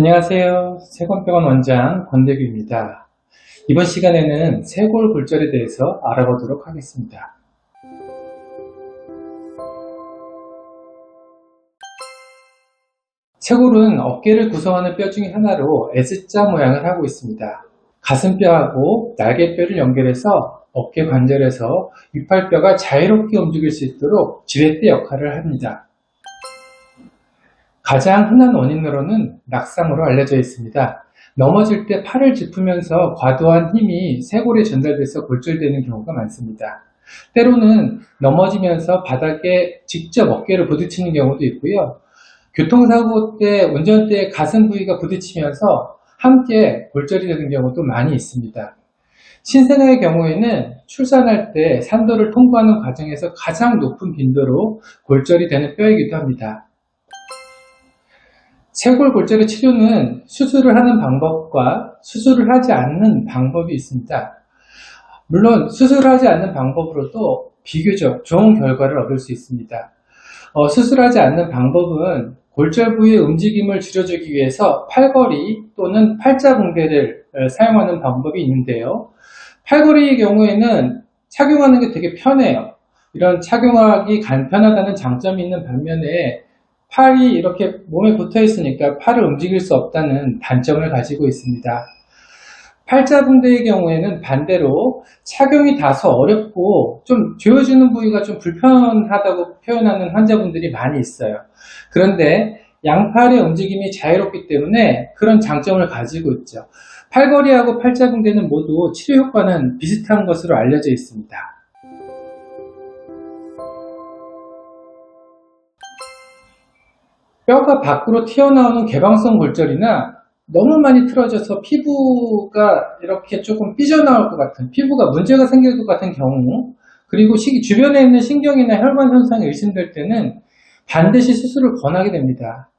안녕하세요. 세권병원 원장 권대규입니다. 이번 시간에는 쇄골 골절에 대해서 알아보도록 하겠습니다. 쇄골은 어깨를 구성하는 뼈 중에 하나로 S자 모양을 하고 있습니다. 가슴뼈하고 날개뼈를 연결해서 어깨 관절에서 위팔뼈가 자유롭게 움직일 수 있도록 지렛대 역할을 합니다. 가장 흔한 원인으로는 낙상으로 알려져 있습니다. 넘어질 때 팔을 짚으면서 과도한 힘이 쇄골에 전달돼서 골절되는 경우가 많습니다. 때로는 넘어지면서 바닥에 직접 어깨를 부딪히는 경우도 있고요. 교통사고 때 운전대에 가슴 부위가 부딪히면서 함께 골절이 되는 경우도 많이 있습니다. 신생아의 경우에는 출산할 때 산도를 통과하는 과정에서 가장 높은 빈도로 골절이 되는 뼈이기도 합니다. 쇄골 골절의 치료는 수술을 하는 방법과 수술을 하지 않는 방법이 있습니다. 물론 수술을 하지 않는 방법으로도 비교적 좋은 결과를 얻을 수 있습니다. 수술하지 않는 방법은 골절 부위의 움직임을 줄여주기 위해서 팔걸이 또는 팔자붕대를 사용하는 방법이 있는데요. 팔걸이의 경우에는 착용하는 게 되게 편해요. 이런 착용하기 간편하다는 장점이 있는 반면에 팔이 이렇게 몸에 붙어 있으니까 팔을 움직일 수 없다는 단점을 가지고 있습니다. 팔자붕대의 경우에는 반대로 착용이 다소 어렵고 좀 조여주는 부위가 좀 불편하다고 표현하는 환자분들이 많이 있어요. 그런데 양팔의 움직임이 자유롭기 때문에 그런 장점을 가지고 있죠. 팔걸이하고 팔자붕대는 모두 치료 효과는 비슷한 것으로 알려져 있습니다. 뼈가 밖으로 튀어나오는 개방성 골절이나 너무 많이 틀어져서 피부가 이렇게 조금 삐져나올 것 같은, 피부가 문제가 생길 것 같은 경우, 그리고 주변에 있는 신경이나 혈관 현상이 의심될 때는 반드시 수술을 권하게 됩니다.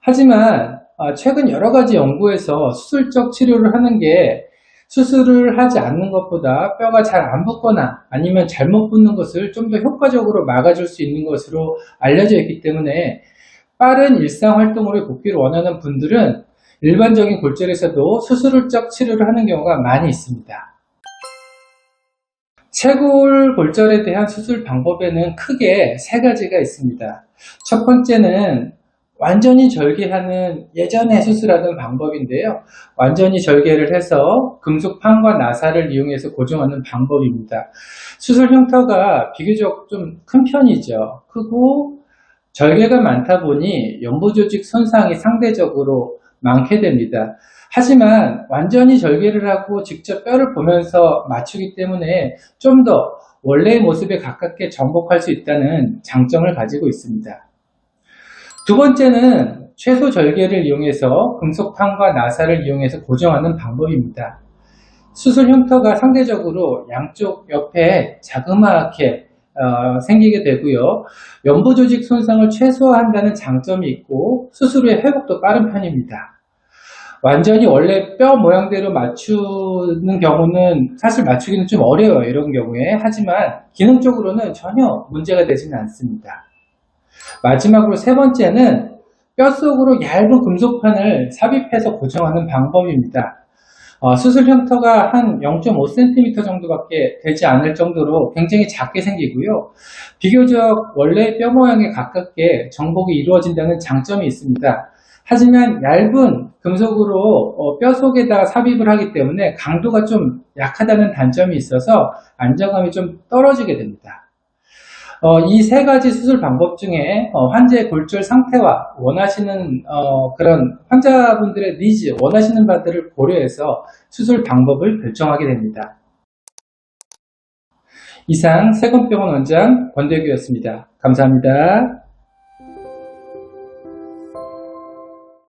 하지만 최근 여러 가지 연구에서 수술적 치료를 하는 게 수술을 하지 않는 것보다 뼈가 잘 안 붙거나 아니면 잘못 붙는 것을 좀 더 효과적으로 막아줄 수 있는 것으로 알려져 있기 때문에 빠른 일상활동으로 복귀를 원하는 분들은 일반적인 골절에서도 수술적 치료를 하는 경우가 많이 있습니다. 쇄골 골절에 대한 수술 방법에는 크게 세 가지가 있습니다. 첫 번째는 완전히 절개하는 예전에 수술하던 방법인데요. 완전히 절개를 해서 금속판과 나사를 이용해서 고정하는 방법입니다. 수술 흉터가 비교적 좀 큰 편이죠. 크고 절개가 많다 보니 연부조직 손상이 상대적으로 많게 됩니다. 하지만 완전히 절개를 하고 직접 뼈를 보면서 맞추기 때문에 좀 더 원래의 모습에 가깝게 정복할 수 있다는 장점을 가지고 있습니다. 두 번째는 최소 절개를 이용해서 금속판과 나사를 이용해서 고정하는 방법입니다. 수술 흉터가 상대적으로 양쪽 옆에 자그마하게 생기게 되고요. 연부조직 손상을 최소화한다는 장점이 있고 수술 후의 회복도 빠른 편입니다. 완전히 원래 뼈 모양대로 맞추는 경우는 사실 맞추기는 좀 어려워요. 이런 경우에. 하지만 기능적으로는 전혀 문제가 되지는 않습니다. 마지막으로 세 번째는 뼈 속으로 얇은 금속판을 삽입해서 고정하는 방법입니다. 수술 흉터가 한 0.5cm 정도밖에 되지 않을 정도로 굉장히 작게 생기고요. 비교적 원래의 뼈 모양에 가깝게 정복이 이루어진다는 장점이 있습니다. 하지만 얇은 금속으로 뼈 속에다 삽입을 하기 때문에 강도가 좀 약하다는 단점이 있어서 안정감이 좀 떨어지게 됩니다. 이 세 가지 수술 방법 중에 환자의 골절 상태와 원하시는 그런 환자분들의 니즈, 원하시는 바들을 고려해서 수술 방법을 결정하게 됩니다. 이상 세권병원 원장 권대규였습니다. 감사합니다.